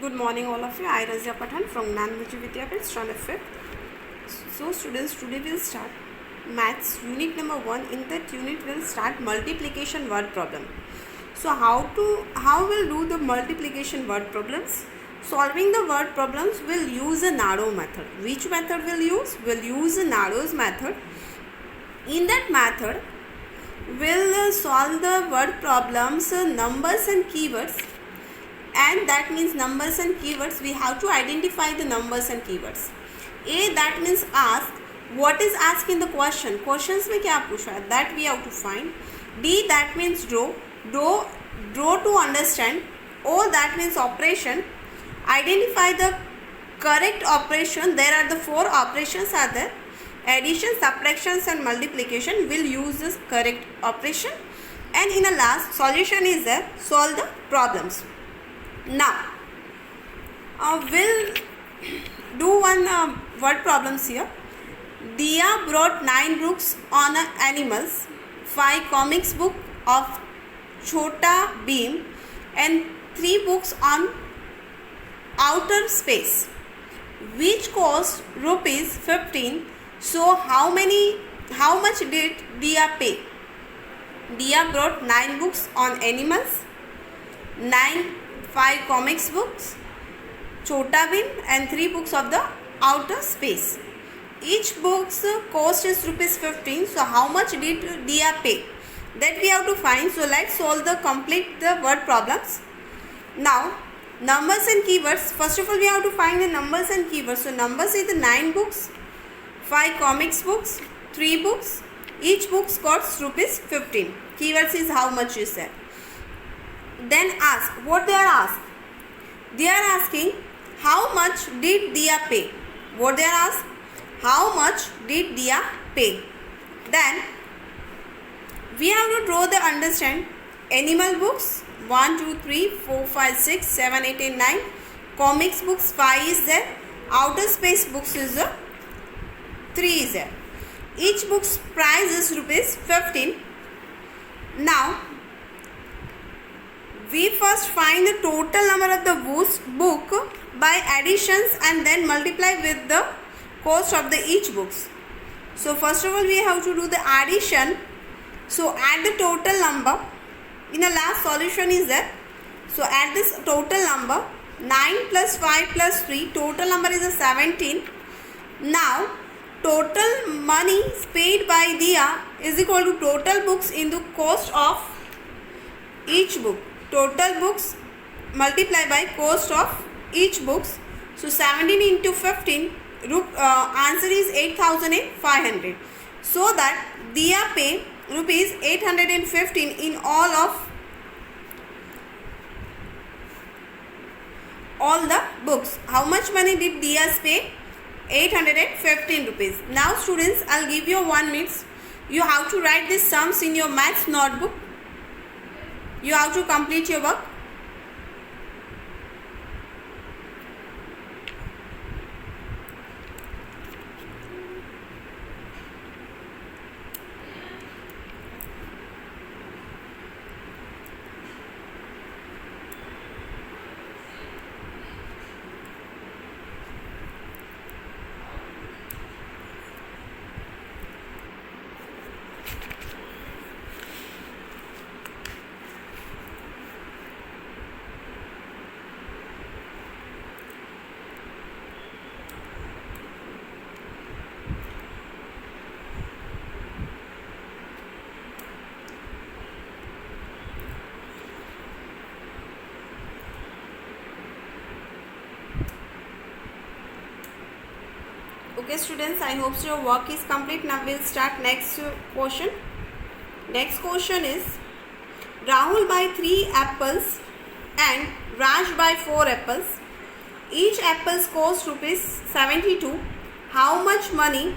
Good morning all of you. I Razia Pathan from Gnanbhuji Vidyapith, standard 5th. So students, today we'll start maths unit number 1. In that unit we'll start multiplication word problem. So how we'll do the multiplication word problems? Solving the word problems we'll use a narrow method. Which method we'll use? We'll use a narrows method. In that method we'll solve the word problems numbers and keywords. And that means numbers and keywords, we have to identify the numbers and keywords. A, that means ask. What is asked in the question? Questions में क्या पूछा है? That we have to find. D, that means draw. Draw to understand. O, that means operation. Identify the correct operation. There are the 4 operations are there. Addition, subtractions and multiplication. Will use this correct operation. And in the last, solution is there. Solve the problems. Now we'll do one word problems here. Dia brought 9 books on animals, 5 comics book of Chota Bheem and 3 books on outer space, which cost rupees 15. So how much did Dia pay? Dia brought 9 books on animals, 5 comics books, Chota Bheem and 3 books of the outer space. Each book's cost is rupees 15. So how much did Dia pay? That we have to find. So let's solve complete the word problems. Now numbers and keywords. First of all we have to find the numbers and keywords. So numbers is the 9 books, 5 comics books, 3 books. Each book costs rupees 15. Keywords is how much is that. Then ask. What they are asked? They are asking how much did Dia pay. What they are asked? How much did Dia pay. Then we have to draw the understand. Animal books 1, 2, 3, 4, 5, 6, 7, 8 and 9. Comics books 5 is there. Outer space books is 3 is there. Each book's price is rupees 15. Now we first find the total number of the book by additions and then multiply with the cost of the each books. So first of all we have to do the addition. So add the total number. In the last solution is there. So add this total number. 9 plus 5 plus 3. Total number is 17. Now total money paid by Dia is equal to total books into cost of each book. Total books multiplied by cost of each books. So 17 into 15, answer is 8,500. So that Dia pay rupees 815 in all the books. How much money did Dia pay? 815 rupees. Now students, I'll give you 1 minute. You have to write these sums in your maths notebook. You have to complete your work. Okay students, I hope so your work is complete. Now we'll start next question. Next question is Rahul buy 3 apples and Raj buy 4 apples. Each apples cost rupees 72. How much money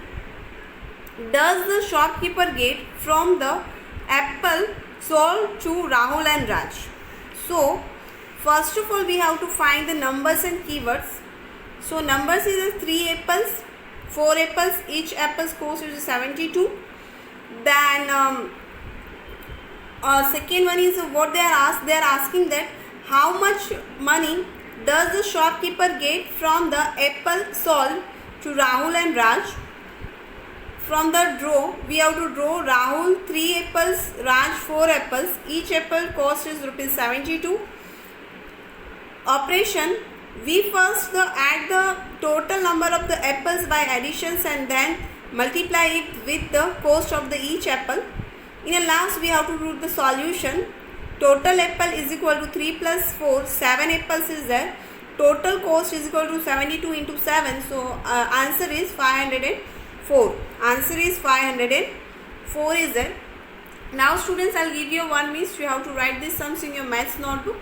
does the shopkeeper get from the apple sold to Rahul and Raj? So first of all we have to find the numbers and keywords. So numbers is 3 apples, 4 apples. Each apple's cost is 72. Then second one is what they are asked. They are asking that how much money does the shopkeeper get from the apple sold to Rahul and Raj? From the draw, we have to draw Rahul 3 apples, Raj 4 apples. Each apple cost is rupees 72. Operation, we first add the total number of the apples by additions and then multiply it with the cost of the each apple. In the last, we have to do the solution. Total apple is equal to 3 plus 4, 7 apples is there. Total cost is equal to 72 into 7. So, answer is 504. Answer is 504 is there. Now, students, I will give you 1 minute. You have to write these sums in your maths notebook.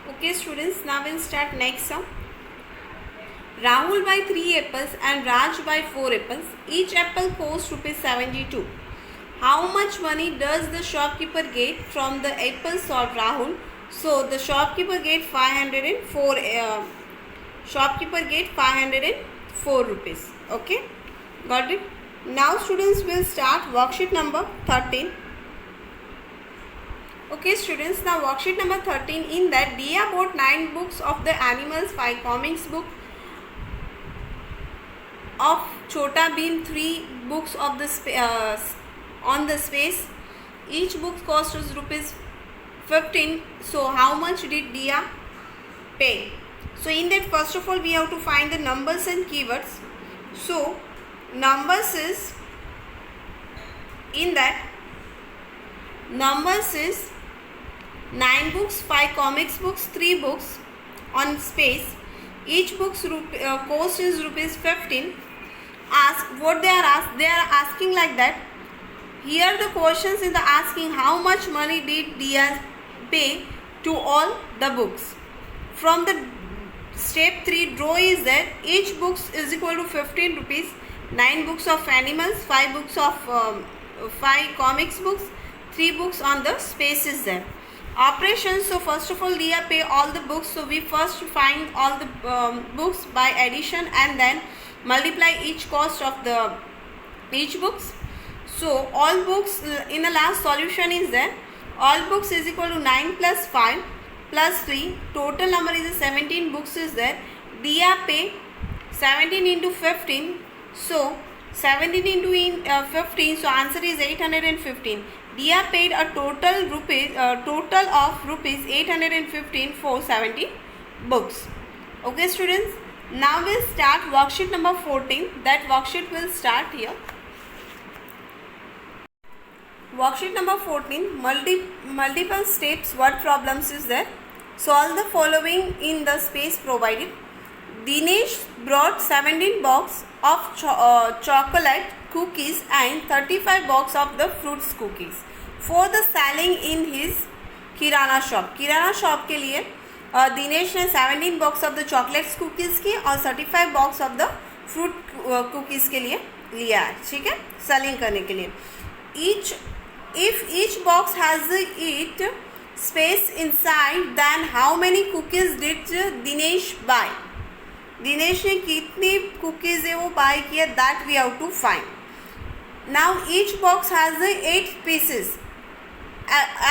Okay students, now we'll start next sum. Rahul buy 3 apples and Raj buy 4 apples. Each apple costs rupees 72. How much money does the shopkeeper get from the apples of Rahul? So the shopkeeper get 504. Shopkeeper get 504 rupees. Okay, got it. Now students will start worksheet number 13. Okay students, now worksheet number 13, in that Dia bought 9 books of the animals, 5 comics book of Chota Bheem, 3 books of the on the space. Each book cost is rupees 15. So how much did Dia pay? So in that, first of all we have to find the numbers and keywords. So numbers is, in that numbers is 9 books, 5 comics books, 3 books on space. Each book's cost is rupees 15. Ask what they are asked. They are asking like that. Here the questions in the asking, how much money did Dia pay to all the books? From the step 3 draw is there. Each book is equal to 15 rupees. 9 books of animals, 5 books of 5 comics books, 3 books on the space is there. Operations, so first of all Dia pay all the books. So we first find all the books by addition and then multiply each cost of the each books. So all books in the last solution is there. All books is equal to 9 plus 5 plus 3. Total number is 17 books is there. Dia pay 17 into 15. So 17 into 15. So answer is 815. Dia paid a total of rupees 815 for 70 books. Okay students, now we'll start worksheet number 14. That worksheet will start here. Worksheet number 14, multiple steps word problems is there. Solve the following in the space provided. Dinesh brought 17 box of chocolate cookies and 35 box of the fruits cookies for the selling in his kirana shop. Kirana shop के लिए दिनेश ने 17 box of the chocolates cookies की और 35 box of the fruit cookies के लिए लिया है. ठीक है, सेलिंग करने के लिए. If each box has eight space inside, then how many cookies did Dinesh buy. Dinesh ने कितनी कुकीज़ है वो बाय किया, that we have to find. Now each box has 8 pieces.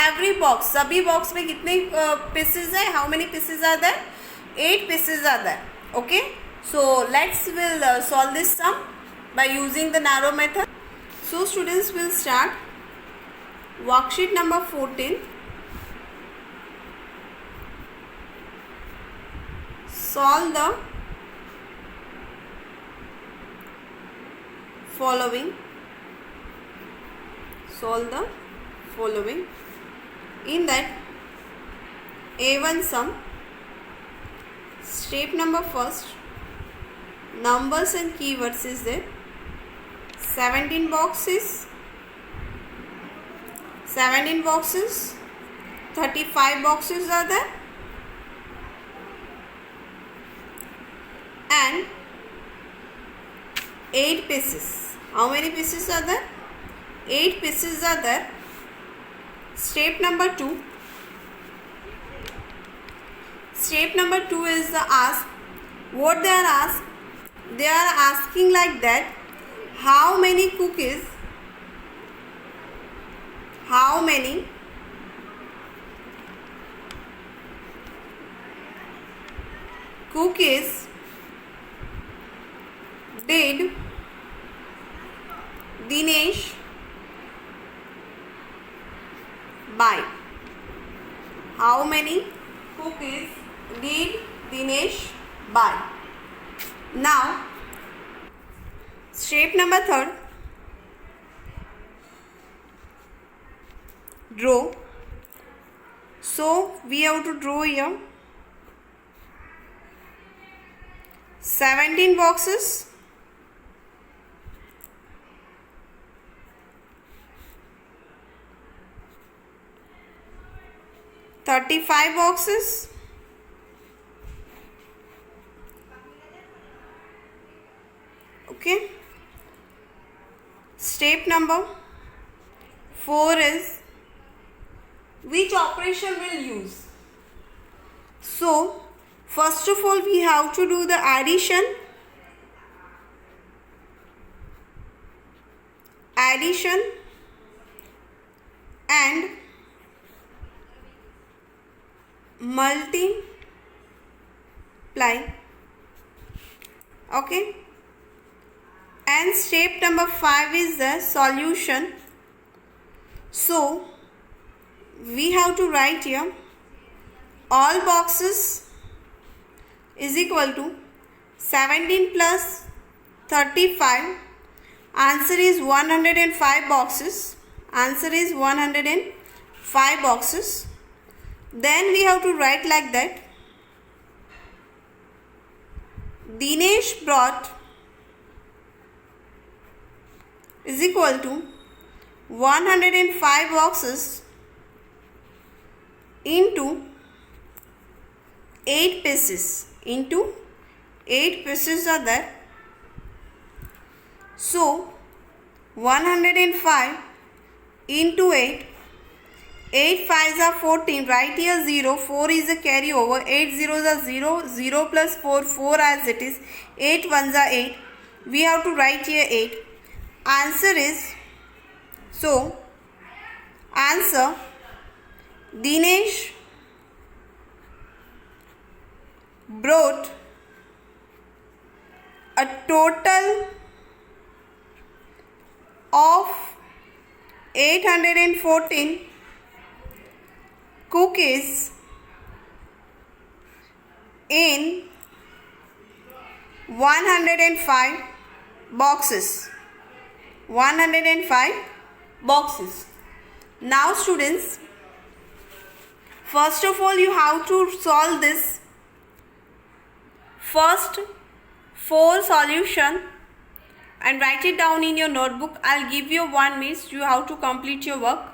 Every box, सभी बॉक्स में कितने पीसेस है, how many pieces are there, 8 pieces are there. Okay, So will solve this sum by using the narrow method. So students will start worksheet number 14. Solve the following. In that A1 sum, step number first, numbers and keywords is there. 17 boxes, 35 boxes are there, and 8 pieces. How many pieces are there? 8 pieces are there. Step number 2. Step number 2 is the ask. What they are asked? They are asking like that, how many cookies did Dinesh buy? How many cookies did Dinesh buy? Now, step number 3, draw. So we have to draw here 17 boxes, 35 boxes, okay. Step number 4 is which operation will use. So first of all we have to do the addition and multiply, okay. And step number 5 is the solution. So we have to write here all boxes is equal to 17 plus 35. Answer is 105 boxes. Then we have to write like that. Dinesh brought is equal to 105 boxes into 8 pieces. 8 pieces are there. So 105 into 8. 8 5s are 14. Write here 0. 4 is a carryover. 8 zeros are 0. 0 plus 4, 4 as it is. 8 1s are 8. We have to write here 8. Answer is, so answer, Dinesh brought a total of 814 cookies in 105 boxes. 105 boxes. Now students, first of all you have to solve this first 4 solution and write it down in your notebook. I'll give you 1 minute. You have to complete your work.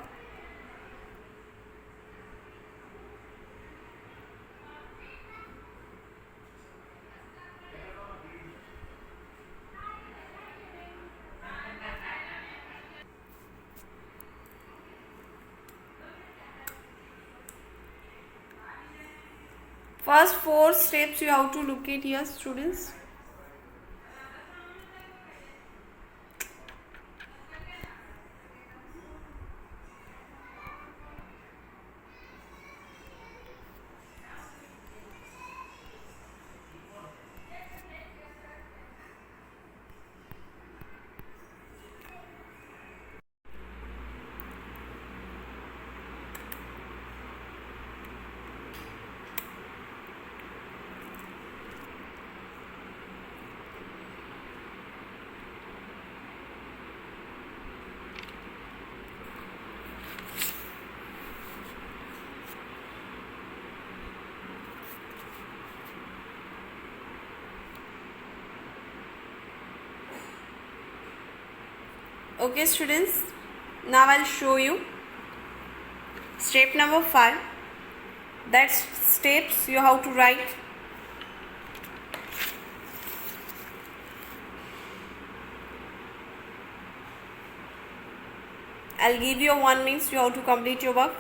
First 4 steps you have to look at here, students. Okay students, now I'll show you step number 5. That steps you how to write. I'll give you 1 minute you how to complete your work.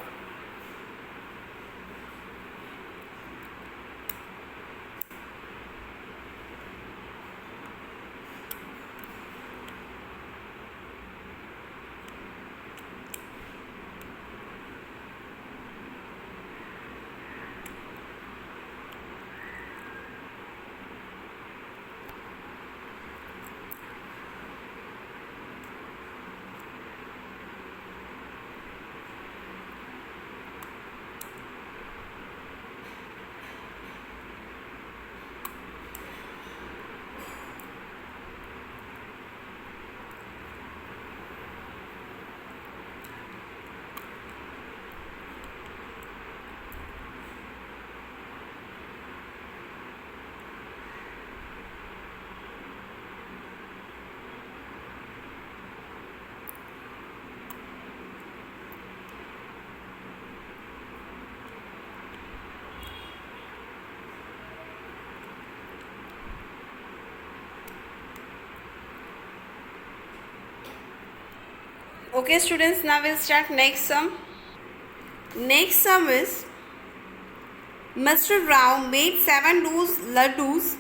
Okay students, now we'll start next sum. Next sum is Mr. Rao made 7 doz laddus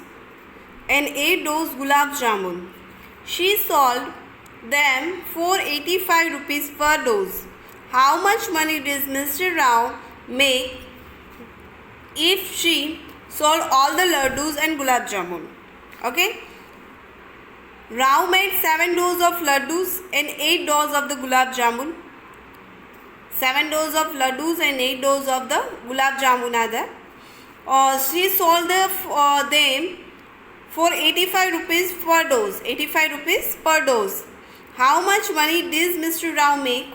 and 8 doz gulab jamun. She sold them for 85 rupees per dose. How much money does Mr. Rao make if she sold all the laddus and gulab jamun? Okay. Rao made 7 doors of laddus and 8 doors of the gulab jamun. 7 doors of laddus and 8 doors of the gulab jamun are there. She sold them for 85 rupees per dose. 85 rupees per dose. How much money does Mr. Rao make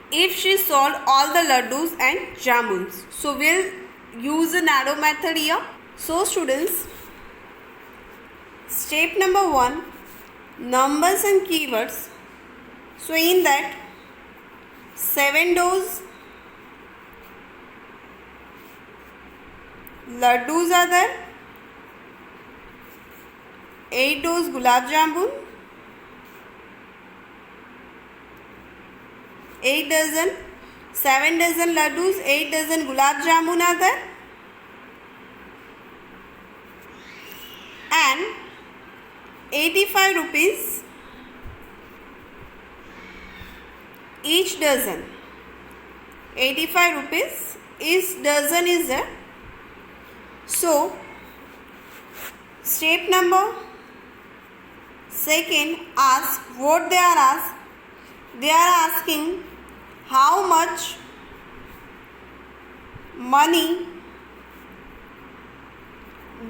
if she sold all the laddus and jamuns? So we'll use an arrow method here. So students, step number 1, numbers and keywords. So in that 7 doors laddus are there, 8 doors gulab jamun, 8 dozen, 7 dozen laddus, 8 dozen gulab jamun are there, and 85 rupees each dozen. 85 rupees each dozen is there. So step number 2, ask what they are asked. They are asking how much money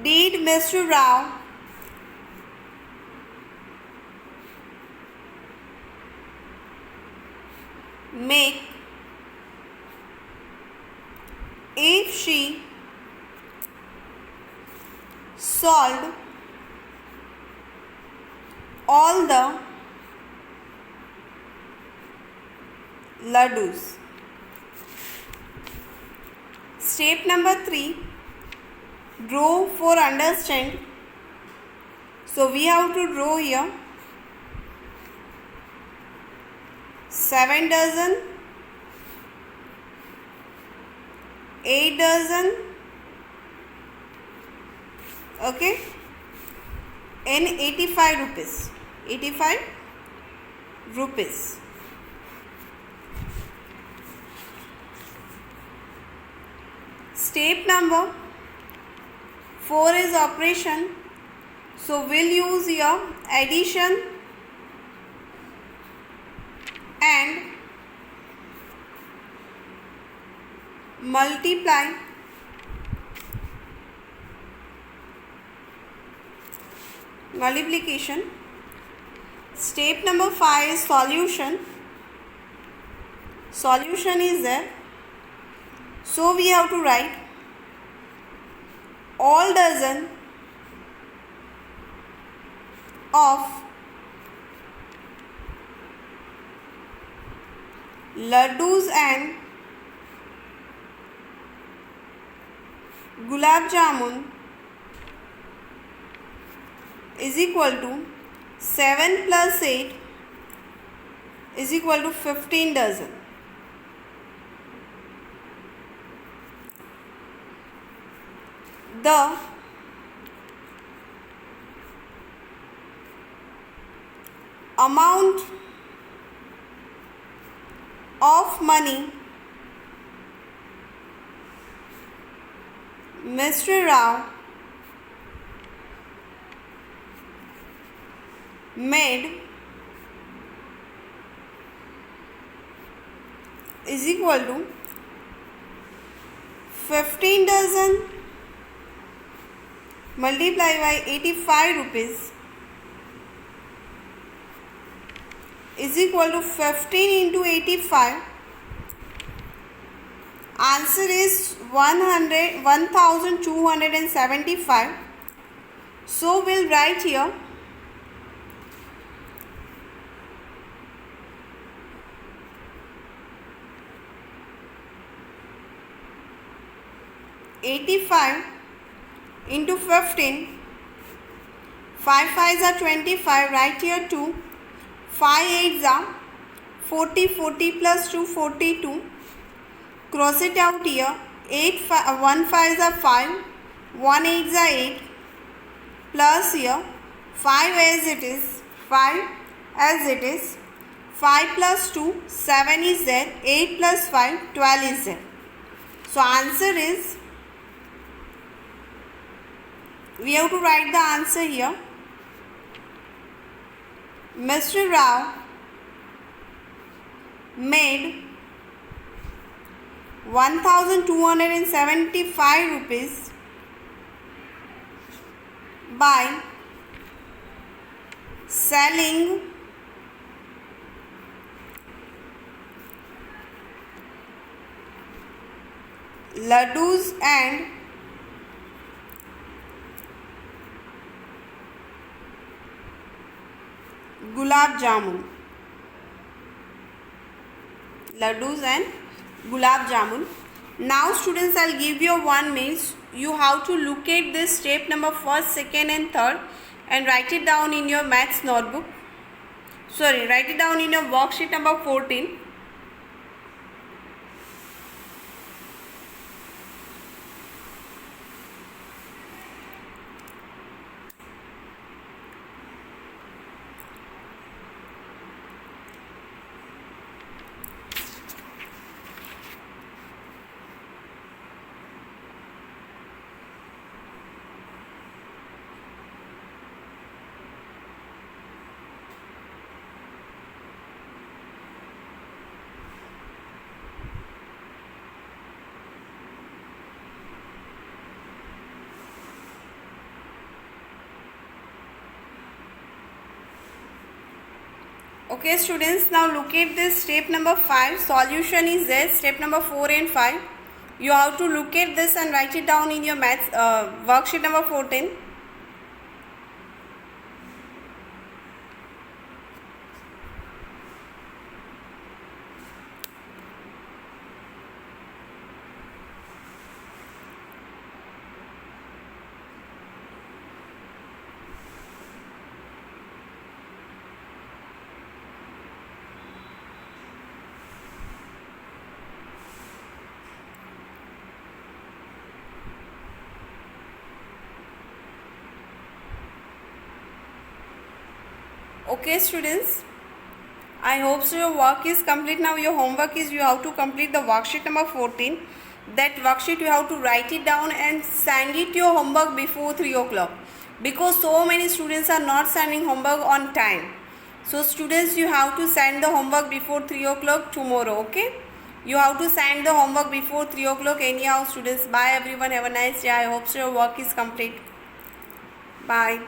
did Mr. Rao make if she sold all the laddus. Step number 3, draw for understand. So we have to draw here 7 dozen, 8 dozen, okay, and 85 rupees. 85 rupees. Step number 4 is operation. So we'll use here addition and multiply. Multiplication. Step number 5 is solution. Solution is there. So we have to write all dozen of laddus and gulab jamun is equal to 7 plus 8 is equal to 15 dozen. The amount of money Mr. Rao made is equal to 15 dozen multiplied by 85 rupees is equal to 15 into 85. Answer is 1275. So we'll write here 85 into 15. 5 5s are 25. Write here 2. 5 8s are 40. 40 plus 2 42. Cross it out here. 1 5s are 5. 1 8s are 8. Plus here 5 as it is. 5 as it is. 5 plus 2 7 is there. 8 plus 5 12 is there. So answer is, we have to write the answer here. Mr. Rao made 1275 rupees by selling laddus and gulab jamun. Laddus and gulab jamun. Now students, I'll give you one maze. You have to locate this step number 1st, 2nd and 3rd and write it down in your maths notebook. Write it down in your worksheet number 14. Okay students, now look at this step number 5. Solution is there. Step number 4 and 5. You have to look at this and write it down in your maths worksheet number 14. Okay students, I hope so your work is complete. Now your homework is, you have to complete the worksheet number 14. That worksheet you have to write it down and send it your homework before 3 o'clock, because so many students are not sending homework on time. So students, you have to send the homework before 3 o'clock tomorrow. Okay, you have to send the homework before 3 o'clock anyhow students. Bye everyone, have a nice day. I hope so your work is complete. Bye.